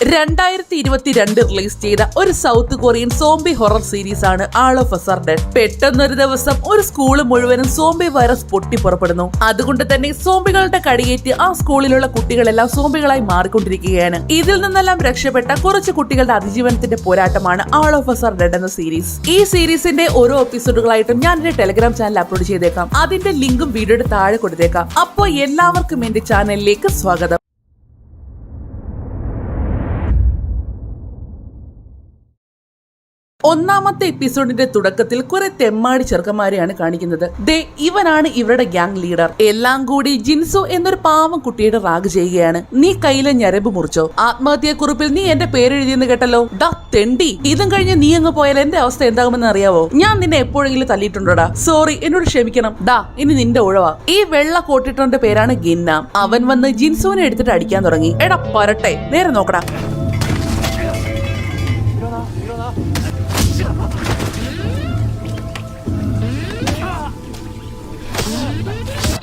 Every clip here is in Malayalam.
2022 റിലീസ് ചെയ്ത ഒരു south Korean zombie horror series ആണ് all of us are dead. പെട്ടെന്നൊരു ദിവസം ഒരു സ്കൂള് മുഴുവനും സോംബി വൈറസ് പൊട്ടി പുറപ്പെടുന്നു. അതുകൊണ്ട് തന്നെ സോംബികളുടെ കടിയേറ്റ് ആ സ്കൂളിലുള്ള കുട്ടികളെല്ലാം സോംബികളായി മാറിക്കൊണ്ടിരിക്കുകയാണ്. ഇതിൽ നിന്നെല്ലാം രക്ഷപ്പെട്ട കുറച്ച് കുട്ടികളുടെ അതിജീവനത്തിന്റെ പോരാട്ടമാണ് all of us are dead എന്ന സീരീസ്. ഈ സീരീസിന്റെ ഓരോ എപ്പിസോഡുകളായിട്ടും ഞാൻ എന്റെ ടെലഗ്രാം ചാനൽ അപ്ലോഡ് ചെയ്തേക്കാം. അതിന്റെ ലിങ്കും വീഡിയോയുടെ താഴെ കൊടുത്തേക്കാം. അപ്പോൾ എല്ലാവർക്കും എന്റെ ചാനലിലേക്ക് സ്വാഗതം. ഒന്നാമത്തെ എപ്പിസോഡിന്റെ തുടക്കത്തിൽ കുറെ തെമ്മാടി ചെറുക്കന്മാരെയാണ് കാണിക്കുന്നത്. ഇവനാണ് ഇവരുടെ ഗ്യാങ് ലീഡർ. എല്ലാം കൂടി ജിൻസു എന്നൊരു പാവം കുട്ടിയുടെ റാഗ് ചെയ്യുകയാണ്. നീ കയ്യിലെ ഞരമ്പ് മുറിച്ചോ? ആത്മഹത്യാക്കുറിപ്പിൽ നീ എന്റെ പേരെഴുതിയെന്ന് കേട്ടല്ലോ. തെണ്ടി, ഇതും കഴിഞ്ഞ് നീ അങ്ങ് പോയാൽ എന്റെ അവസ്ഥ എന്താകുമെന്ന് അറിയാവോ? ഞാൻ നിന്നെ എപ്പോഴെങ്കിലും തല്ലിയിട്ടുണ്ടോടാ? സോറി, എന്നോട് ക്ഷമിക്കണം. ഇനി നിന്റെ ഉഴവാ. ഈ വെള്ള കോട്ടിട്ടോന്റെ പേരാണ് ഗിന്നാം. അവൻ വന്ന് ജിൻസുവിനെ എടുത്തിട്ട് അടിക്കാൻ തുടങ്ങി. എടാ പരട്ടെ, നേരെ നോക്കടാ.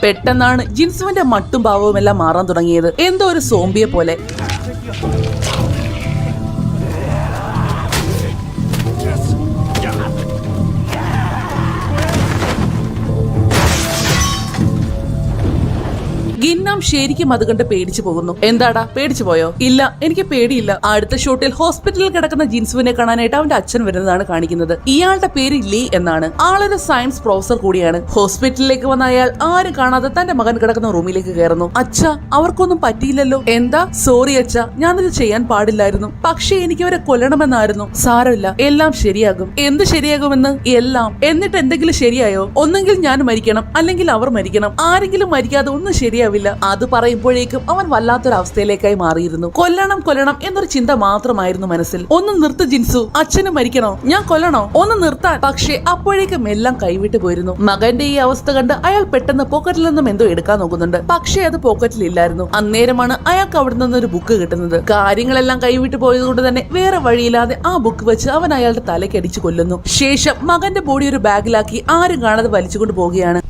പെട്ടെന്നാണ് ജിൻസുവിന്റെ മട്ടും ഭാവവും എല്ലാം മാറാൻ തുടങ്ങിയത്. എന്തോ ഒരു സോംബിയെ പോലെ. ഗിന്നാം ശരിക്കും അത് കണ്ട് പേടിച്ചു പോകുന്നു. എന്താടാ, പേടിച്ചു പോയോ? ഇല്ല, എനിക്ക് പേടിയില്ല. അടുത്ത ഷോട്ടിൽ ഹോസ്പിറ്റലിൽ കിടക്കുന്ന ജിൻസുവിനെ കാണാനായിട്ട് അവന്റെ അച്ഛൻ വരുന്നതാണ് കാണിക്കുന്നത്. ഇയാളുടെ പേര് ലീ എന്നാണ്. ആളൊരു സയൻസ് പ്രൊഫസർ കൂടിയാണ്. ഹോസ്പിറ്റലിലേക്ക് വന്ന അയാൾ ആരും കാണാതെ തന്റെ മകൻ കിടക്കുന്ന റൂമിലേക്ക് കയറുന്നു. അച്ഛാ, അവർക്കൊന്നും പറ്റിയില്ലല്ലോ. എന്താ? സോറി അച്ഛാ, ഞാനത് ചെയ്യാൻ പാടില്ലായിരുന്നു. പക്ഷേ എനിക്ക് അവരെ കൊല്ലണമെന്നായിരുന്നു. സാരമില്ല, എല്ലാം ശരിയാകും. എന്ത് ശരിയാകുമെന്ന്? എല്ലാം. എന്നിട്ട് എന്തെങ്കിലും ശരിയായോ? ഒന്നെങ്കിൽ ഞാൻ മരിക്കണം, അല്ലെങ്കിൽ അവർ മരിക്കണം. ആരെങ്കിലും മരിക്കാതെ ഒന്നും ശരിയാവില്ല. അത് പറയുമ്പോഴേക്കും അവൻ വല്ലാത്തൊരവസ്ഥയിലേക്കായി മാറിയിരുന്നു. കൊല്ലണം കൊല്ലണം എന്നൊരു ചിന്ത മാത്രമായിരുന്നു മനസ്സിൽ. ഒന്ന് നിർത്ത് ജിൻസു, അച്ഛന് മരിക്കണോ? ഞാൻ കൊല്ലണോ? ഒന്ന് നിർത്താൻ. പക്ഷേ അപ്പോഴേക്കും എല്ലാം കൈവിട്ടു പോയിരുന്നു. മകന്റെ ഈ അവസ്ഥ കണ്ട് അയാൾ പെട്ടെന്ന് പോക്കറ്റിൽ നിന്നും എന്തോ എടുക്കാൻ നോക്കുന്നുണ്ട്. പക്ഷേ അത് പോക്കറ്റിൽ ഇല്ലായിരുന്നു. അന്നേരമാണ് അയാൾക്ക് അവിടെ നിന്ന് ഒരു ബുക്ക് കിട്ടുന്നത്. കാര്യങ്ങളെല്ലാം കൈവിട്ടു പോയതുകൊണ്ട് തന്നെ വേറെ വഴിയില്ലാതെ ആ ബുക്ക് വെച്ച് അവൻ അയാളുടെ തലയ്ക്ക് അടിച്ചു കൊല്ലുന്നു. ശേഷം മകന്റെ ബോഡി ഒരു ബാഗിലാക്കി ആരും കാണാതെ വലിച്ചുകൊണ്ട് പോവുകയാണ്.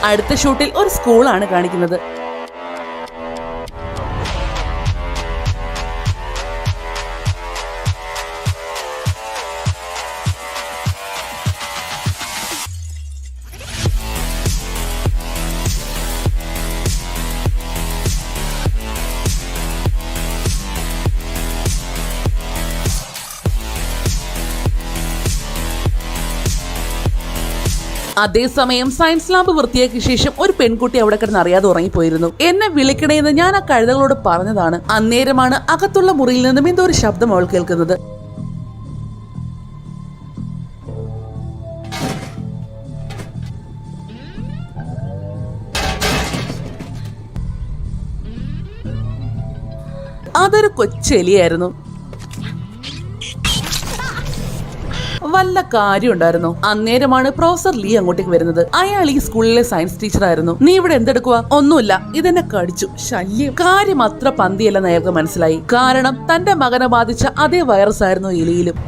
അടുത്ത ഷൂട്ടിൽ ഒരു സ്കൂളാണ് കാണിക്കുന്നത്. അതേസമയം സയൻസ് ലാബ് വൃത്തിയാക്കിയ ശേഷം ഒരു പെൺകുട്ടി അവിടെ കിടന്ന് അറിയാതെ ഉറങ്ങിപ്പോയിരുന്നു. എന്നെ വിളിക്കണേന്ന് ഞാൻ ആ കഴുതകളോട് പറഞ്ഞതാണ്. അന്നേരമാണ് അകത്തുള്ള മുറിയിൽ നിന്നും എന്തോ ഒരു ശബ്ദം അവൾ കേൾക്കുന്നത്. അതൊരു കൊച്ചെലിയായിരുന്നു. വല്ല കാര്യം ഉണ്ടായിരുന്നു. അന്നേരമാണ് പ്രൊഫസർ ലീ അങ്ങോട്ടേക്ക് വരുന്നത്. അയാൾ ഈ സ്കൂളിലെ സയൻസ് ടീച്ചർ ആയിരുന്നു. നീ ഇവിടെ എന്തെടുക്കുക? ഒന്നുമില്ല, ഇതെന്നെ കടിച്ചു. ശല്യം. കാര്യം അത്ര പന്തിയല്ലെന്ന് അയാൾക്ക് മനസ്സിലായി. കാരണം തന്റെ മകനെ ബാധിച്ച അതേ വൈറസ് ആയിരുന്നു എലിയിലും.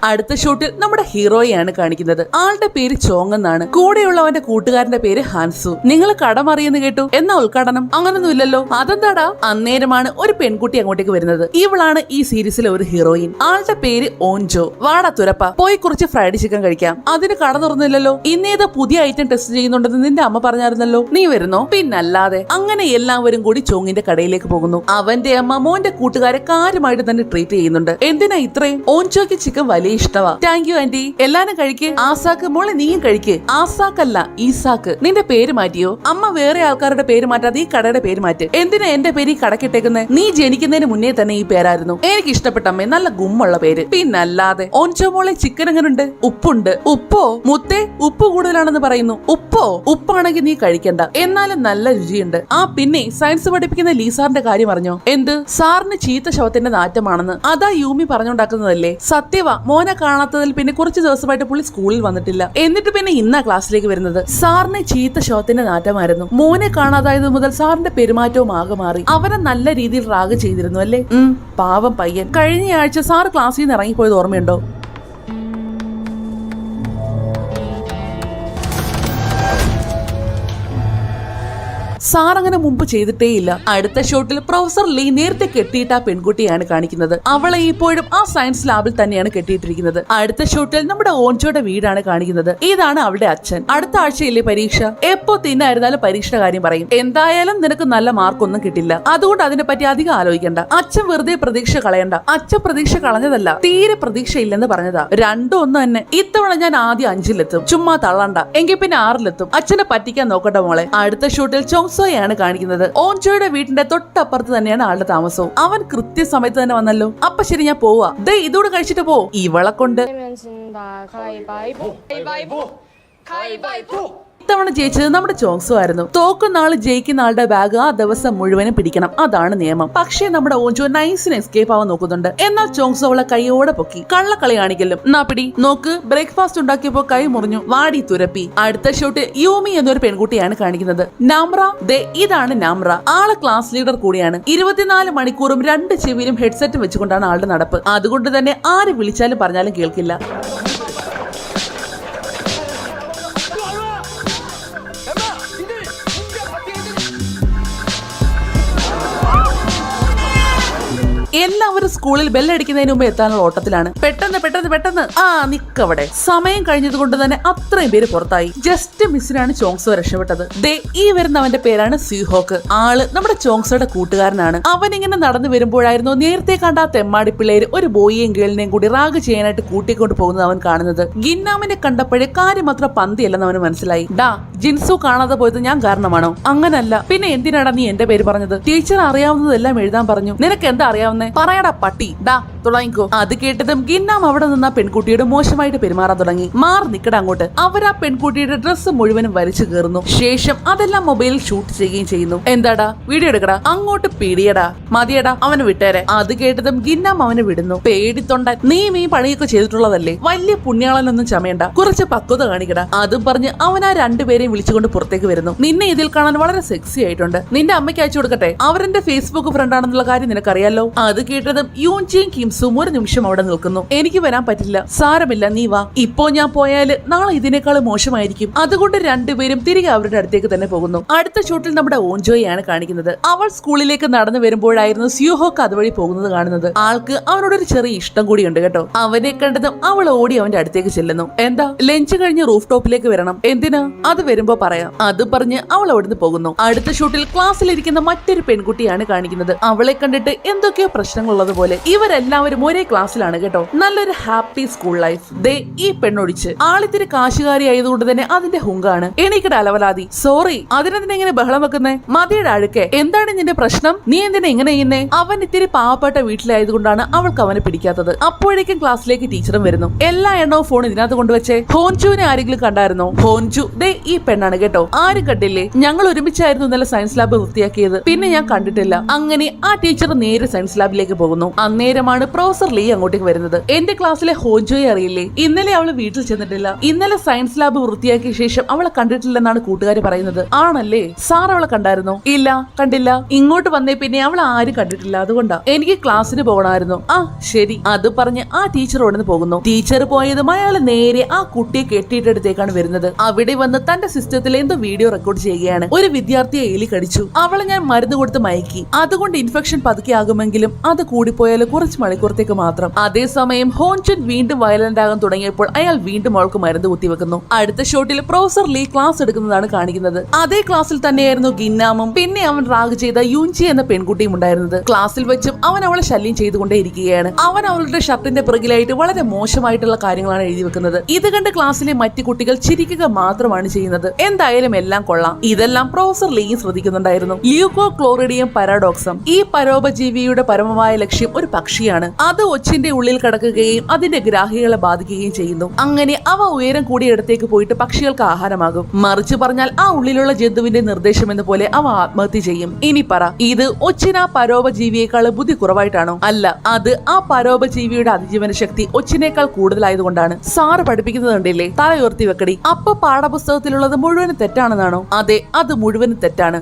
അടുത്ത ഷൂട്ടിൽ നമ്മുടെ ഹീറോയെയാണ് കാണിക്കുന്നത്. ആളുടെ പേര് ചോങ് എന്നാണ്. കൂടെയുള്ളവന്റെ കൂട്ടുകാരന്റെ പേര് ഹാൻസു. നിങ്ങൾ കടം അറിയെന്ന് കേട്ടു. എന്നാ ഉദ്ഘാടനം? അങ്ങനൊന്നും ഇല്ലല്ലോ. അതെന്താടാ? അന്നേരമാണ് ഒരു പെൺകുട്ടി അങ്ങോട്ടേക്ക് വരുന്നത്. ഇവളാണ് ഈ സീരീസിലെ ഒരു ഹീറോയിൻ. ആളുടെ പേര് ഓൻജോ. വാടാ തുരപ്പ, പോയി കുറച്ച് ഫ്രൈഡ് ചിക്കൻ കഴിക്കാം. അതിന് കട തുറന്നില്ലല്ലോ. ഇന്നേത് പുതിയ ഐറ്റം ടെസ്റ്റ് ചെയ്യുന്നുണ്ടെന്ന് നിന്റെ അമ്മ പറഞ്ഞായിരുന്നല്ലോ. നീ വരുന്നോ? പിന്നല്ലാതെ. അങ്ങനെ എല്ലാവരും കൂടി ചോങ്ങിന്റെ കടയിലേക്ക് പോകുന്നു. അവന്റെ അമ്മ മോന്റെ കൂട്ടുകാരെ കാര്യമായിട്ട് തന്നെ ട്രീറ്റ് ചെയ്യുന്നുണ്ട്. എന്തിനാ ഇത്രയും? ഓൻജോയ്ക്ക് ചിക്കൻ വലിയ ഇഷ്ടവാ. Thank you aunty. എല്ലാരും കഴിക്ക്. ആസാക്ക്, മോളെ നീയും കഴിക്ക്. ആസാക്കല്ല, ഈസാക്ക്. നിന്റെ പേര് മാറ്റിയോ? അമ്മ വേറെ ആൾക്കാരുടെ പേര് മാറ്റാതെ ഈ കടയുടെ പേര് മാറ്റ്. എന്തിനാ എന്റെ പേര് ഈ കടക്കിട്ടേക്കുന്നത്? നീ ജനിക്കുന്നതിന് മുന്നേ തന്നെ ഈ പേരായിരുന്നു. എനിക്ക് ഇഷ്ടപ്പെട്ട അമ്മേ, നല്ല ഗുമ്മുള്ള പേര്. പിന്നല്ലാതെ. ഓൻചോ മോളെ, ചിക്കൻ എങ്ങനുണ്ട്? ഉപ്പുണ്ട്. ഉപ്പോ? മുത്തേ, ഉപ്പ് കൂടുതലാണെന്ന് പറയുന്നു. ഉപ്പോ? ഉപ്പാണെങ്കിൽ നീ കഴിക്കണ്ട, എന്നാലും നല്ല രുചിയുണ്ട്. പിന്നെ സയൻസ് പഠിപ്പിക്കുന്ന ലീസാറിന്റെ കാര്യം അറിഞ്ഞോ? എന്ത്? സാറിന് ചീത്ത ശവത്തിന്റെ നാറ്റമാണെന്ന്. അതാ യൂമി പറഞ്ഞുണ്ടാക്കുന്നതല്ലേ? സത്യവാ മോൻ മോനെ കാണാത്തതിൽ പിന്നെ കുറച്ച് ദിവസമായിട്ട് പുള്ളി സ്കൂളിൽ വന്നിട്ടില്ല. എന്നിട്ട് പിന്നെ ഇന്നാ ക്ലാസ്സിലേക്ക് വരുന്നത്. സാറിനെ ചീത്ത ശോത്തിന്റെ നാറ്റമായിരുന്നു. മോനെ കാണാതായത് മുതൽ സാറിന്റെ പെരുമാറ്റവും ആകെ മാറി. അവനെ നല്ല രീതിയിൽ റാഗ് ചെയ്തിരുന്നു അല്ലേ? പാവം പയ്യൻ. കഴിഞ്ഞ ആഴ്ച സാർ ക്ലാസ്സിൽ നിന്ന് ഇറങ്ങിപ്പോയത് ഓർമ്മയുണ്ടോ? സാർ അങ്ങനെ മുമ്പ് ചെയ്തിട്ടേയില്ല. അടുത്ത ഷോട്ടിൽ പ്രൊഫസർ ലീ നേരത്തെ കെട്ടിയിട്ട ആ പെൺകുട്ടിയാണ് കാണിക്കുന്നത്. അവളെ ഇപ്പോഴും ആ സയൻസ് ലാബിൽ തന്നെയാണ് കെട്ടിയിട്ടിരിക്കുന്നത്. അടുത്ത ഷോട്ടിൽ നമ്മുടെ ഓൻജോയുടെ വീടാണ് കാണിക്കുന്നത്. ഇതാണ് അവളുടെ അച്ഛൻ. അടുത്ത ആഴ്ചയില്ലേ പരീക്ഷ? എപ്പോ തിന്നായിരുന്നാലും പരീക്ഷയുടെ കാര്യം പറയും. എന്തായാലും നിനക്ക് നല്ല മാർക്കൊന്നും കിട്ടില്ല, അതുകൊണ്ട് അതിനെ പറ്റി അധികം ആലോചിക്കണ്ട. അച്ഛൻ വെറുതെ പ്രതീക്ഷ കളയണ്ട. അച്ഛൻ പ്രതീക്ഷ കളഞ്ഞതല്ല, തീരെ പ്രതീക്ഷ ഇല്ലെന്ന് പറഞ്ഞതാ. രണ്ടും ഒന്ന് തന്നെ. ഇത്തവണ ഞാൻ ആദ്യം 5-ലെത്തും. ചുമ്മാ തള്ളണ്ട. എങ്കിൽ പിന്നെ 6-ലെത്തും. അച്ഛനെ പറ്റിക്കാൻ നോക്കട്ടെ മോളെ. അടുത്ത ഷോട്ടിൽ ചോങ്സോയാണ് കാണിക്കുന്നത്. ഓൻജോയുടെ വീടിന്റെ തൊട്ടപ്പുറത്ത് തന്നെയാണ് ആളുടെ താമസവും. അവൻ കൃത്യസമയത്ത് തന്നെ വന്നല്ലോ. അപ്പൊ ശരി, ഞാൻ പോവാ. ദേ ഇതോട് കഴിച്ചിട്ട് പോ. ഇവളെ കൊണ്ട് ഇത്തവണ ജയിച്ചത് നമ്മുടെ ചോങ്സോ ആയിരുന്നു. തോക്കുന്ന ആള് ജയിക്കുന്ന ആളുടെ ബാഗ് ആ ദിവസം മുഴുവനും പിടിക്കണം, അതാണ് നിയമം. പക്ഷേ നമ്മുടെ ഓൻജോ നൈസിന് എസ്കേപ്പ് ആവാൻ നോക്കുന്നുണ്ട്. എന്നാൽ ചോങ്സോ അവളെ കൈയോടെ പൊക്കി. കള്ളക്കളി കാണിക്കലും. എന്നാ പിടി. നോക്ക്, ബ്രേക്ക്ഫാസ്റ്റ് ഉണ്ടാക്കിയപ്പോ കൈ മുറിഞ്ഞു, വാടി തുരപ്പി. അടുത്ത ഷോട്ട് യൂമി എന്നൊരു പെൺകുട്ടിയാണ് കാണിക്കുന്നത്. നാമ്ര. ദേ ഇതാണ് നാമ്ര. ആള് ക്ലാസ് ലീഡർ കൂടിയാണ്. 24 മണിക്കൂറും 2 ചെവിയിലും ഹെഡ്സെറ്റ് വെച്ചുകൊണ്ടാണ് ആളുടെ നടപ്പ്. അതുകൊണ്ട് തന്നെ ആര് വിളിച്ചാലും പറഞ്ഞാലും കേൾക്കില്ല. എല്ലാവരും സ്കൂളിൽ ബെല്ലടിക്കുന്നതിന് മുമ്പ് എത്താനുള്ള ഓട്ടത്തിലാണ്. പെട്ടെന്ന് പെട്ടെന്ന് പെട്ടെന്ന് നിക്കവിടെ. സമയം കഴിഞ്ഞത് കൊണ്ട് തന്നെ അത്രയും പേര് പുറത്തായി. ജസ്റ്റ് മിസ്സിനാണ് ചോങ്സോ രക്ഷപ്പെട്ടത്. ദേ ഈ വരുന്നവന്റെ പേരാണ് സ്യൂഹോക്ക്. ആള് നമ്മുടെ ചോങ്സോയുടെ കൂട്ടുകാരനാണ്. അവൻ ഇങ്ങനെ നടന്നു വരുമ്പോഴായിരുന്നു നേരത്തെ കണ്ട ആ തെമ്മാടി പിള്ളേര് ഒരു ബോയിയെയും ഗേളിനെയും കൂടി റാഗ് ചെയ്യാനായിട്ട് കൂട്ടിക്കൊണ്ട് പോകുന്നത് അവൻ കാണുന്നത്. ഗിന്നാമിനെ കണ്ടപ്പോഴേ കാര്യം അത്ര പന്തിയല്ലെന്ന് അവന് മനസ്സിലായി. ഡാ, ജിൻസു കാണാതെ പോയത് ഞാൻ കാരണമാണോ? അങ്ങനല്ല. പിന്നെ എന്തിനാടാ നീ എന്റെ പേര് പറഞ്ഞത്? ടീച്ചർ അറിയാവുന്നതെല്ലാം എഴുതാൻ പറഞ്ഞു. നിനക്ക് എന്താ അറിയാവുന്ന? പറയടാ പട്ടി. ഡാ തുടങ്ങിക്കോ. അത് കേട്ടതും ഗിന്നാം അവിടെ നിന്ന് ആ പെൺകുട്ടിയോട് മോശമായിട്ട് പെരുമാറാൻ തുടങ്ങി. മാറി നിക്കട അങ്ങോട്ട്. അവർ ആ പെൺകുട്ടിയുടെ ഡ്രസ്സ് മുഴുവനും വലിച്ചു കയറുന്നു. ശേഷം അതെല്ലാം മൊബൈലിൽ ഷൂട്ട് ചെയ്യുകയും ചെയ്യുന്നു. എന്താടാ, വീഡിയോ എടുക്കടാ. അങ്ങോട്ട് പിടിയടാ. മതിയടാ, അവന് വിട്ടേരെ. അത് കേട്ടതും ഗിന്നാം അവനെ വിടുന്നു. പേടിത്തൊണ്ട. നീ ഈ പണിയൊക്കെ ചെയ്തിട്ടുള്ളതല്ലേ? വലിയ പുണ്യാളനൊന്നും ചമയണ്ട, കുറച്ച് പക്വത കാണിക്കടാ. അതും പറഞ്ഞ് അവൻ ആ 2 പേരെയും വിളിച്ചുകൊണ്ട് പുറത്തേക്ക് വരുന്നു. നിന്നെ ഇതിൽ കാണാൻ വളരെ സെക്സി ആയിട്ടുണ്ട്. നിന്റെ അമ്മയ്ക്ക് അയച്ചു കൊടുക്കട്ടെ? അവരെന്റെ ഫേസ്ബുക്ക് ഫ്രണ്ട് ആണെന്നുള്ള കാര്യം നിനക്കറിയാലോ. അത് കേട്ടതും യൂൻജിയും കിംസും ഒരു നിമിഷം അവിടെ നിൽക്കുന്നു. എനിക്ക് വരാൻ പറ്റില്ല. സാരമില്ല, നീ വാ. ഇപ്പോ ഞാൻ പോയാല് നാളെ ഇതിനേക്കാൾ മോശമായിരിക്കും. അതുകൊണ്ട് 2 പേരും തിരികെ അവരുടെ അടുത്തേക്ക് തന്നെ പോകുന്നു. അടുത്ത ഷോട്ടിൽ നമ്മുടെ ഓൻജോയാണ് കാണിക്കുന്നത്. അവൾ സ്കൂളിലേക്ക് നടന്നു വരുമ്പോഴായിരുന്നു സ്യൂഹോക്ക് അതുവഴി പോകുന്നത് കാണുന്നത്. ആൾക്ക് അവനോടൊരു ചെറിയ ഇഷ്ടം കൂടിയുണ്ട് കേട്ടോ. അവനെ കണ്ടതും അവൾ ഓടി അവന്റെ അടുത്തേക്ക് ചെല്ലുന്നു. എന്താ, ലഞ്ച് കഴിഞ്ഞ് റൂഫ് ടോപ്പിലേക്ക് വരണം? എന്തിനാ? അത് വരുമ്പോ പറയാം. അത് പറഞ്ഞ് അവൾ അവിടുന്ന് പോകുന്നു. അടുത്ത ഷോട്ടിൽ ക്ലാസ്സിലിരിക്കുന്ന മറ്റൊരു പെൺകുട്ടിയാണ് കാണിക്കുന്നത്. അവളെ കണ്ടിട്ട് എന്തൊക്കെയോ പ്രശ്നങ്ങളുള്ളത് പോലെ. ഇവരെല്ലാവരും ഒരേ ക്ലാസ്സിലാണ് കേട്ടോ. നല്ലൊരു ഹാപ്പി സ്കൂൾ ലൈഫ്. ദേ ഈ പെണ്ണൊടിച്ച് ആളിത്തിരി കാശുകാരി ആയതുകൊണ്ട് തന്നെ അതിന്റെ ഹുങ്കാണ്. എനിക്കിടെ അലവലാതി. സോറി, അതിനെങ്ങനെ ബഹളം വെക്കുന്നേ? മതിയുടെ അഴുക്കെ. എന്താണ് നിന്റെ പ്രശ്നം? നീ എന്തിനാ ഇങ്ങനെ ചെയ്യുന്നേ? അവൻ ഇത്തിരി പാവപ്പെട്ട വീട്ടിലായതുകൊണ്ടാണ് അവൾക്ക് അവനെ പിടിക്കാത്തത്. അപ്പോഴേക്കും ക്ലാസ്സിലേക്ക് ടീച്ചറും വരുന്നു. എല്ലാ എണ്ണവും ഫോൺ ഇതിനകത്ത് കൊണ്ടുവച്ചേ. ഹോൻജുവിനെ ആരെങ്കിലും കണ്ടായിരുന്നോ? ഹോൻജു ദേ ഈ പെണ്ണാണ് കേട്ടോ. ആരും കണ്ടില്ലേ? ഞങ്ങൾ ഒരുമിച്ചായിരുന്നു ഇന്നലെ സയൻസ് ലാബ് വൃത്തിയാക്കിയത്. പിന്നെ ഞാൻ കണ്ടിട്ടില്ല. അങ്ങനെ ആ ടീച്ചർ നേരെ സയൻസ് ലാബിലേക്ക് പോകുന്നു. അന്നേരമാണ് പ്രൊഫസർ ലീ അങ്ങോട്ടേക്ക് വരുന്നത്. എന്റെ ക്ലാസ്സിലെ ഹോൻജോയെ അറിയില്ലേ? ഇന്നലെ അവള് വീട്ടിൽ ചെന്നിട്ടില്ല. ഇന്നലെ സയൻസ് ലാബ് വൃത്തിയാക്കിയ ശേഷം അവളെ കണ്ടിട്ടില്ലെന്നാണ് കൂട്ടുകാര് പറയുന്നത്. ആണല്ലേ? സാർ അവളെ കണ്ടായിരുന്നോ? ഇല്ല, കണ്ടില്ല. ഇങ്ങോട്ട് വന്നേ പിന്നെ അവളെ ആരും കണ്ടിട്ടില്ല. അതുകൊണ്ടാ. എനിക്ക് ക്ലാസ്സിന് പോകണമായിരുന്നു. ശരി. അത് പറഞ്ഞ് ആ ടീച്ചർ ഓടുന്ന് പോകുന്നു. ടീച്ചർ പോയതും അയാൾ നേരെ ആ കുട്ടിയെ കെട്ടിയിട്ടടുത്തേക്കാണ് വരുന്നത്. അവിടെ വന്ന് തന്റെ സിസ്റ്റത്തിൽ എന്തോ വീഡിയോ റെക്കോർഡ് ചെയ്യുകയാണ്. ഒരു വിദ്യാർത്ഥിയെ എലി കടിച്ചു. അവളെ ഞാൻ മരുന്ന് കൊടുത്ത് മയക്കി. അതുകൊണ്ട് ഇൻഫെക്ഷൻ പതുക്കെ ആകുമെങ്കിലും അത് കൂടിപ്പോയാൽ കുറച്ച് മണിക്കൂറത്തേക്ക് മാത്രം. അതേസമയം ഹോൻചുൻ വീണ്ടും വയലന്റ് ആകാൻ തുടങ്ങിയപ്പോൾ അയാൾ വീണ്ടും അവൾക്ക് മരുന്ന് കുത്തിവെക്കുന്നു. അടുത്ത ഷോട്ടിൽ പ്രൊഫസർ ലീ ക്ലാസ് എടുക്കുന്നതാണ് കാണിക്കുന്നത്. അതേ ക്ലാസ്സിൽ തന്നെയായിരുന്നു ഗിന്നാമും പിന്നെ അവൻ റാഗ് ചെയ്ത യൂൻജി എന്ന പെൺകുട്ടിയും ഉണ്ടായിരുന്നത്. ക്ലാസ്സിൽ വെച്ചും അവൻ അവളെ ശല്യം ചെയ്തുകൊണ്ടേയിരിക്കുകയാണ്. അവൻ അവളുടെ ഷർട്ടിന്റെ പിറകിലായിട്ട് വളരെ മോശമായിട്ടുള്ള കാര്യങ്ങളാണ് എഴുതി വെക്കുന്നത്. ഇത് കണ്ട് ക്ലാസ്സിലെ മറ്റു കുട്ടികൾ ചിരിക്കുക മാത്രമാണ് ചെയ്യുന്നത്. എന്തായാലും എല്ലാം കൊള്ളാം. ഇതെല്ലാം പ്രൊഫസർ ലീയും ശ്രദ്ധിക്കുന്നുണ്ടായിരുന്നു. ല്യൂക്കോ ക്ലോറിഡിയം പരാഡോക്സം. ഈ പരോപജീവിയുടെ പരമമായ ലക്ഷ്യം ഒരു പക്ഷിയാണ്. അത് ഒച്ചിന്റെ ഉള്ളിൽ കിടക്കുകയും അതിന്റെ ഗ്രാഹികളെ ബാധിക്കുകയും ചെയ്യുന്നു. അങ്ങനെ അവ ഉയരം കൂടിയ ഇടത്തേക്ക് പോയിട്ട് പക്ഷികൾക്ക് ആഹാരമാകും. മറിച്ച് പറഞ്ഞാൽ ആ ഉള്ളിലുള്ള ജന്തുവിന്റെ നിർദ്ദേശം എന്ന പോലെ അവ ആത്മഹത്യ ചെയ്യും. ഇനി പറ, ഇത് ഒച്ചിന് ആ പരോപജീവിയേക്കാൾ ബുദ്ധി കുറവായിട്ടാണോ? അല്ല, അത് ആ പരോപജീവിയുടെ അതിജീവന ശക്തി ഒച്ചിനേക്കാൾ കൂടുതലായതുകൊണ്ടാണ്. സാറ് പഠിപ്പിക്കുന്നത് കണ്ടില്ലേ, തല ഉയർത്തി വെക്കടി. അപ്പൊ പാഠപുസ്തകത്തിലുള്ളത് മുഴുവനും തെറ്റാണെന്നാണോ? അതെ, അത് മുഴുവനും തെറ്റാണ്.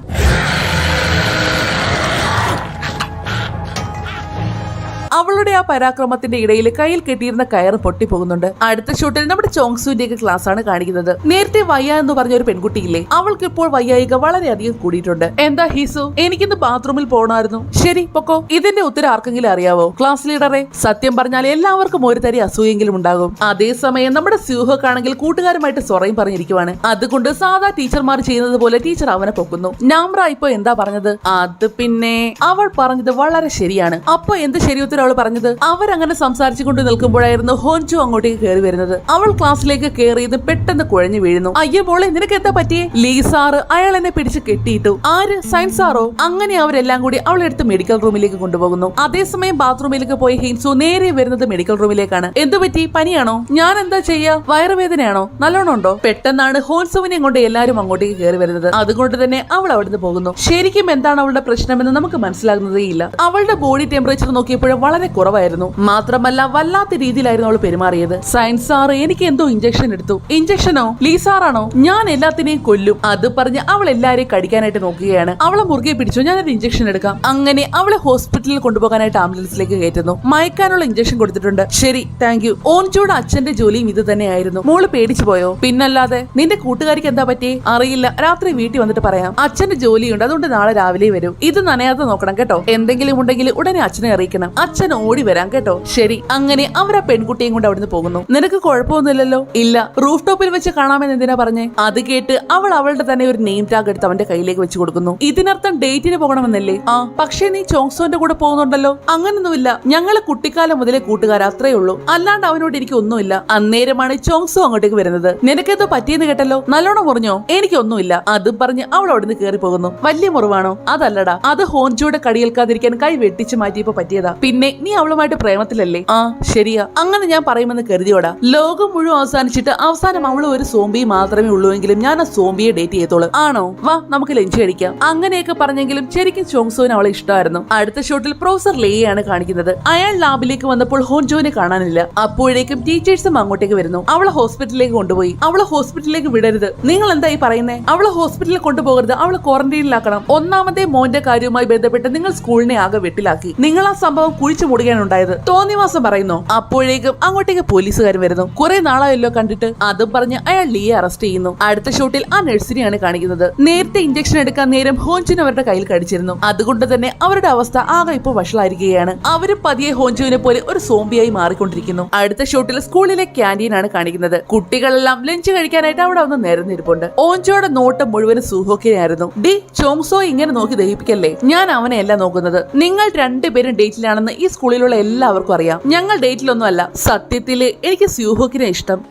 അവളുടെ ആ പരാക്രമത്തിന്റെ ഇടയിൽ കയ്യിൽ കെട്ടിയിരുന്ന കയറ് പൊട്ടിപ്പോകുന്നുണ്ട്. അടുത്ത ഷൂട്ടിൽ നമ്മുടെ ചോങ്സുവിന്റെ ഒക്കെ ക്ലാസ് ആണ് കാണിക്കുന്നത്. നേരത്തെ വയ്യ എന്ന് പറഞ്ഞ ഒരു പെൺകുട്ടിയില്ലേ, അവൾക്ക് ഇപ്പോൾ വയ്യായിക വളരെയധികം കൂടിയിട്ടുണ്ട്. എന്താ ഹീസു, എനിക്കിന്ന് ബാത്റൂമിൽ പോകണമായിരുന്നു. ശരി പൊക്കോ. ഇതിന്റെ ഉത്തരം ആർക്കെങ്കിലും അറിയാവോ? ക്ലാസ് ലീഡറെ. സത്യം പറഞ്ഞാൽ എല്ലാവർക്കും ഒരു തരി അസൂയെങ്കിലും ഉണ്ടാകും. അതേസമയം നമ്മുടെ സ്യൂഹക്കാണെങ്കിൽ കൂട്ടുകാരുമായിട്ട് സൊറയും പറഞ്ഞിരിക്കുവാണ്. അതുകൊണ്ട് സാധാ ടീച്ചർമാർ ചെയ്യുന്നത് പോലെ ടീച്ചർ അവനെ പൊക്കുന്നു. നാമ്ര ഇപ്പൊ എന്താ പറഞ്ഞത്? അത് പിന്നെ അവൾ പറഞ്ഞത് വളരെ ശരിയാണ്. അപ്പൊ എന്ത് ശരി ഉത്തരം അവൾ പറഞ്ഞത്? അവരങ്ങനെ സംസാരിച്ചുകൊണ്ട് നിൽക്കുമ്പോഴായിരുന്നു ഹോൻജു അങ്ങോട്ടേക്ക് കയറി വരുന്നത്. അവൾ ക്ലാസ്സിലേക്ക് കയറിയത് പെട്ടെന്ന് കുഴഞ്ഞു വീഴുന്നു. അയ്യോ മോളെ, നിനക്ക് എന്താ പറ്റിയേ? ലീ സാറ് അയാൾ എന്നെ പിടിച്ച് കെട്ടിയിട്ടു. ആര്? സയൻസ് സാറോ? അങ്ങനെ അവരെല്ലാം കൂടി അവളെ എടുത്ത് മെഡിക്കൽ റൂമിലേക്ക് കൊണ്ടുപോകുന്നു. അതേസമയം ബാത്റൂമിലേക്ക് പോയി ഹിൻസു നേരെ വരുന്നത് മെഡിക്കൽ റൂമിലേക്കാണ്. എന്തു പറ്റി? പനിയാണോ? ഞാൻ എന്താ ചെയ്യാ? വയറുവേദനയാണോ? നല്ലോണം ഉണ്ടോ? പെട്ടെന്നാണ് ഹോൻസുവിനെ കൊണ്ട് എല്ലാരും അങ്ങോട്ടേക്ക് കയറി വരുന്നത്. അതുകൊണ്ട് തന്നെ അവൾ അവിടുന്ന് പോകുന്നു. ശരിക്കും എന്താണ് അവളുടെ പ്രശ്നമെന്ന് നമുക്ക് മനസ്സിലാകുന്നതേ ഇല്ല. അവളുടെ ബോഡി ടെമ്പറേച്ചർ നോക്കിയപ്പോഴും വളരെ കുറവായിരുന്നു. മാത്രമല്ല വല്ലാത്ത രീതിയിലായിരുന്നു അവൾ പെരുമാറിയത്. സയൻസ് സാറ് എനിക്ക് എന്തോ ഇഞ്ചക്ഷൻ എടുത്തു. ഇഞ്ചക്ഷനോ? ലീ സാറാണോ? ഞാൻ എല്ലാത്തിനെയും കൊല്ലും. അത് പറഞ്ഞ് അവൾ എല്ലാരെയും കടിക്കാനായിട്ട് നോക്കുകയാണ്. അവളെ മുറുകെ പിടിച്ചു. ഞാനൊരു ഇഞ്ചക്ഷൻ എടുക്കാം. അങ്ങനെ അവളെ ഹോസ്പിറ്റലിൽ കൊണ്ടുപോകാനായിട്ട് ആംബുലൻസിലേക്ക് കയറ്റുന്നു. മയക്കാനുള്ള ഇഞ്ചക്ഷൻ കൊടുത്തിട്ടുണ്ട്. ശരി, താങ്ക് യു. ഓൻചോട് അച്ഛന്റെ ജോലിയും ഇത് തന്നെയായിരുന്നു. മോള് പേടിച്ചു പോയോ? പിന്നല്ലാതെ. നിന്റെ കൂട്ടുകാരിക്ക് എന്താ പറ്റി? അറിയില്ല, രാത്രി വീട്ടിൽ വന്നിട്ട് പറയാം. അച്ഛന്റെ ജോലിയുണ്ട്, അതുകൊണ്ട് നാളെ രാവിലെ വരും. ഇത് നനയാതെ നോക്കണം കേട്ടോ. എന്തെങ്കിലും ഉണ്ടെങ്കിൽ ഉടനെ അച്ഛനെ അറിയിക്കണം. അച്ഛൻ ഓടി വരാം കേട്ടോ. ശരി. അങ്ങനെ അവർ ആ പെൺകുട്ടിയും കൊണ്ട് അവിടുന്ന് പോകുന്നു. നിനക്ക് കുഴപ്പമൊന്നുമില്ലല്ലോ? ഇല്ല. റൂഫ് ടോപ്പിൽ വെച്ച് കാണാമെന്ന് എന്തിനാ പറഞ്ഞേ? അത് കേട്ട് അവൾ അവളുടെ തന്നെ ഒരു നെയിം ടാഗ് എടുത്ത് അവന്റെ കയ്യിലേക്ക് വെച്ച് കൊടുക്കുന്നു. ഇതിനർത്ഥം ഡേറ്റിന് പോകണമെന്നല്ലേ? ആ, പക്ഷേ നീ ചോങ്സോന്റെ കൂടെ പോകുന്നുണ്ടല്ലോ. അങ്ങനൊന്നുമില്ല, ഞങ്ങള് കുട്ടിക്കാലം മുതലേ കൂട്ടുകാർ, അത്രേ ഉള്ളൂ. അല്ലാണ്ട് അവനോട് എനിക്ക് ഒന്നുമില്ല. അന്നേരമാണ് ചോങ്സോ അങ്ങോട്ടേക്ക് വരുന്നത്. നിനക്കെന്തോ പറ്റിയെന്ന് കേട്ടല്ലോ. നല്ലോണം മുറിഞ്ഞോ? എനിക്കൊന്നുമില്ല. അതും പറഞ്ഞ് അവൾ അവിടുന്ന് കയറി പോകുന്നു. വലിയ മുറിവാണോ? അതല്ലടാ, അത് ഹോൻജോയുടെ കടിയേൽക്കാതിരിക്കാൻ കൈ വെട്ടിച്ച് മാറ്റിയപ്പോ പറ്റിയതാ. പിന്നെ നീ അവളുമായിട്ട് പ്രേമത്തിലല്ലേ? ആ ശരിയാ. അങ്ങനെ ഞാൻ പറയുമെന്ന് കരുതിയോടാ. ലോകം മുഴുവൻ അവസാനിച്ചിട്ട് അവസാനം അവള് ഒരു സോംബി മാത്രമേ ഉള്ളൂവെങ്കിലും ഞാൻ ആ സോംബിയെ ഡേറ്റ് ചെയ്തോളൂ. ആണോ? വാ, നമുക്ക് ലഞ്ച് കഴിക്കാം. അങ്ങനെയൊക്കെ പറഞ്ഞെങ്കിലും ശരിക്കും ചോങ്സോന് അവളെ ഇഷ്ടമായിരുന്നു. അടുത്ത ഷോട്ടിൽ പ്രൊഫസർ ലേയാണ് കാണിക്കുന്നത്. അയാൾ ലാബിലേക്ക് വന്നപ്പോൾ ഹോൻജോനെ കാണാനില്ല. അപ്പോഴേക്കും ടീച്ചേഴ്സും അങ്ങോട്ടേക്ക് വരുന്നു. അവളെ ഹോസ്പിറ്റലിലേക്ക് കൊണ്ടുപോയി. അവളെ ഹോസ്പിറ്റലിലേക്ക് വിടരുത്. നിങ്ങൾ എന്തായി പറയുന്നേ? അവളെ ഹോസ്പിറ്റലിൽ കൊണ്ടുപോകരുത്. അവളെ ക്വാറന്റൈനിലാക്കണം. ഒന്നാമത്തെ മോന്റെ കാര്യവുമായി ബന്ധപ്പെട്ട് നിങ്ങൾ സ്കൂളിനെ ആകെ വെട്ടിലാക്കി. നിങ്ങൾ ആ സംഭവം കുഴിച്ചു മുടുകയാണ് ഉണ്ടായത്. തോന്നിവാസം പറയുന്നു. അപ്പോഴേക്കും അങ്ങോട്ടേക്ക് പോലീസുകാർ വരുന്നു. കുറെ നാളായല്ലോ കണ്ടിട്ട്. അതും പറഞ്ഞ് അയാൾ ലീയെ അറസ്റ്റ് ചെയ്യുന്നു. അടുത്ത ഷോട്ടിൽ ആ നഴ്സിനെയാണ് കാണിക്കുന്നത്. നേരത്തെ ഇഞ്ചക്ഷൻ എടുക്കാൻ നേരം ഹോൻജുൻ അവരുടെ കയ്യിൽ കടിച്ചിരുന്നു. അതുകൊണ്ട് തന്നെ അവരുടെ അവസ്ഥ ആകെ ഇപ്പോൾ വഷളായിരിക്കുകയാണ്. അവരും പതിയെ ഹോൻജുവിനെ പോലെ ഒരു സോംബിയായി മാറിക്കൊണ്ടിരിക്കുന്നു. അടുത്ത ഷോട്ടിൽ സ്കൂളിലെ ക്യാന്റീൻ ആണ് കാണിക്കുന്നത്. കുട്ടികളെല്ലാം ലഞ്ച് കഴിക്കാനായിട്ട് അവിടെ ഒന്ന് നിരന്നിരിപ്പുണ്ട്. ഓൻജോയുടെ നോട്ടം മുഴുവനും സൂഹോക്കിനായിരുന്നു. ഡി ചോങ്സോ ഇങ്ങനെ നോക്കി ദഹിപ്പിക്കല്ലേ. ഞാൻ അവനെയല്ല നോക്കുന്നത്. നിങ്ങൾ രണ്ടുപേരും ഡേറ്റിലാണെന്ന് ഈ സ്കൂളിലുള്ള എല്ലാവർക്കും അറിയാം. ഞങ്ങൾ ഡേറ്റിലൊന്നും അല്ല. സത്യത്തില് എനിക്ക് സ്യൂഹോക്കിനെ ഇഷ്ടം.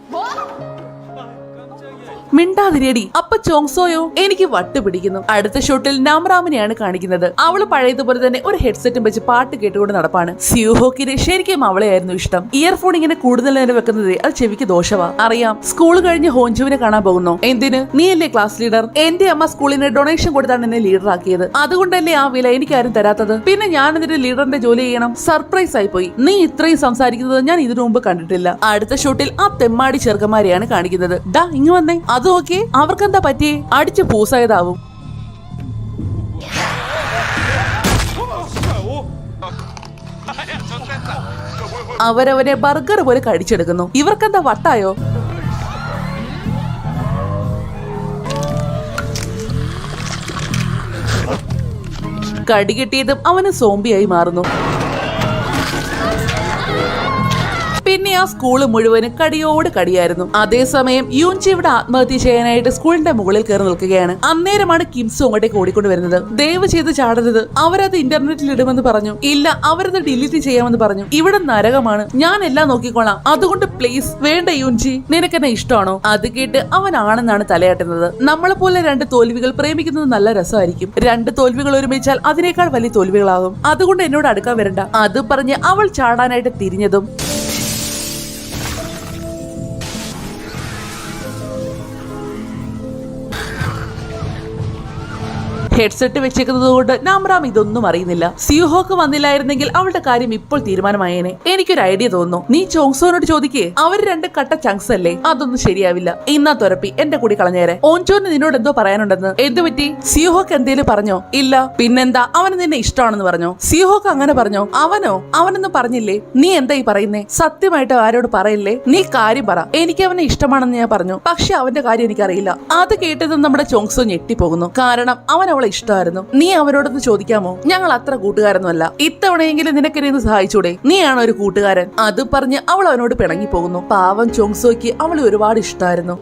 മിണ്ടാതിരിയടി. അപ്പൊ ചോങ്സോയോ? എനിക്ക് വട്ട് പിടിക്കുന്നു. അടുത്ത ഷോട്ടിൽ നാംറാമിനെയാണ് കാണിക്കുന്നത്. അവള് പഴയതുപോലെ തന്നെ ഒരു ഹെഡ്സെറ്റും വെച്ച് പാട്ട് കേട്ടുകൊണ്ട് നടപ്പാണ്. സ്യൂഹോക്കിന് ശരിക്കും അവളെയായിരുന്നു ഇഷ്ടം. ഇയർഫോൺ ഇങ്ങനെ കൂടുതൽ നേരം വെക്കുന്നത് അത് ചെവിക്ക് ദോഷവാ. അറിയാം. സ്കൂൾ കഴിഞ്ഞ് ഹോൻജുവിനെ കാണാൻ പോകുന്നു. എന്തിന്? നീയല്ലേ ക്ലാസ് ലീഡർ? എന്റെ അമ്മ സ്കൂളിന് ഡൊണേഷൻ കൊടുത്താണ് എന്നെ ലീഡർ ആക്കിയത്. അതുകൊണ്ടല്ലേ ആ വില എനിക്കാരും തരാത്തത്. പിന്നെ ഞാൻ എന്നിട്ട് ലീഡറിന്റെ ജോലി ചെയ്യണം. സർപ്രൈസ് ആയി പോയി. നീ ഇത്രയും സംസാരിക്കുന്നത് ഞാൻ ഇതിനു മുമ്പ് കണ്ടിട്ടില്ല. അടുത്ത ഷോട്ടിൽ ആ തെമ്മാടി ചെറുക്കന്മാരെയാണ് കാണിക്കുന്നത്. ഡാ ഇങ്ങ് വന്നേ. അത് ഓക്കെ. അവർക്കെന്താ പറ്റിയേ? അടിച്ച് പൂസായതാവും. അവരവനെ ബർഗർ പോലെ കടിച്ചെടുക്കുന്നു. ഇവർക്കെന്താ വട്ടായോ? കടി കിട്ടിയതും അവന് സോംബിയായി മാറുന്നു. പിന്നെ ആ സ്കൂള് മുഴുവനും കടിയോട് കടിയായിരുന്നു. അതേസമയം യൂൻജി ഇവിടെ ആത്മഹത്യ ചെയ്യാനായിട്ട് സ്കൂളിന്റെ മുകളിൽ കയറി നിൽക്കുകയാണ്. അന്നേരമാണ് കിംസു അങ്ങോട്ടേക്ക് ഓടിക്കൊണ്ട് വരുന്നത്. ദയവ് ചെയ്ത് ചാടരുത്, അവരത് ഇന്റർനെറ്റിൽ ഇടുമെന്ന് പറഞ്ഞു. ഇല്ല, അവരത് ഡിലീറ്റ് ചെയ്യാമെന്ന് പറഞ്ഞു. ഇവിടെ നരകമാണ്, ഞാൻ എല്ലാം നോക്കിക്കോളാം, അതുകൊണ്ട് പ്ലീസ് വേണ്ട യൂൻജി, നിനക്കെന്നെ ഇഷ്ടമാണോ? അത് കേട്ട് അവനാണെന്നാണ് തലയാട്ടുന്നത്. നമ്മളെ പോലെ രണ്ട് തോൽവികൾ പ്രേമിക്കുന്നത് നല്ല രസമായിരിക്കും. രണ്ട് തോൽവികൾ ഒരുമിച്ചാൽ അതിനേക്കാൾ വലിയ തോൽവികളാകും. അതുകൊണ്ട് എന്നോട് അടുക്കാൻ വരണ്ട. അത് പറഞ്ഞ് അവൾ ചാടാനായിട്ട് തിരിഞ്ഞതും ഹെഡ്സെറ്റ് വെച്ചേക്കുന്നത് കൊണ്ട് നാമ്രാം ഇതൊന്നും അറിയുന്നില്ല. സിയുഹോക്ക് വന്നില്ലായിരുന്നെങ്കിൽ അവളുടെ കാര്യം ഇപ്പോൾ തീരുമാനമായേനെ. എനിക്കൊരു ഐഡിയ തോന്നുന്നു. നീ ചോങ്സോനോട് ചോദിക്കേ, അവർ രണ്ട് കട്ട ചങ്സ് അല്ലേ? അതൊന്നും ശരിയാവില്ല. ഇന്നാ തുരപ്പി എന്റെ കൂടി കളഞ്ഞേരെ. ഓൻചോന് നിന്നോട് എന്തോ പറയാനുണ്ടെന്ന്. എന്തു പറ്റി? സിയുഹോക്ക് എന്തേലും പറഞ്ഞോ? ഇല്ല. പിന്നെന്താ, അവന് നിന്നെ ഇഷ്ടമാണെന്ന് പറഞ്ഞോ? സിയുഹോക്ക് അങ്ങനെ പറഞ്ഞോ? അവനൊന്നും പറഞ്ഞില്ലേ? നീ എന്താ ഈ പറയുന്നേ? സത്യമായിട്ട് ആരോട് പറയില്ലേ? നീ കാര്യം പറ. എനിക്ക് അവനെ ഇഷ്ടമാണെന്ന് ഞാൻ പറഞ്ഞു, പക്ഷെ അവന്റെ കാര്യം എനിക്കറിയില്ല. അത് കേട്ടതും നമ്മുടെ ചോങ്സോ ഞെട്ടിപ്പോകുന്നു. കാരണം അവൻ അവളെ ഇഷ്ടമായിരുന്നു. നീ അവരോടൊന്ന് ചോദിക്കാമോ? ഞങ്ങൾ അത്ര കൂട്ടുകാരൊന്നുമല്ല. ഇത്തവണയെങ്കിലും നിനക്കെന്നെ സഹായിച്ചൂടെ? നീയാണ് ഒരു കൂട്ടുകാരൻ. അത് പറഞ്ഞ് അവൾ അവനോട് പിണങ്ങി പോകുന്നു. പാവം ചോങ്സോയ്ക്ക് അവളെ ഒരുപാട് ഇഷ്ടമായിരുന്നു.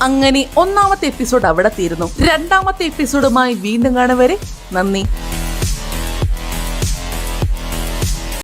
അങ്ങനെ ഒന്നാമത്തെ എപ്പിസോഡ് അവിടെ തീരുന്നു. രണ്ടാമത്തെ എപ്പിസോഡുമായി വീണ്ടും കാണും വരെ നന്ദി.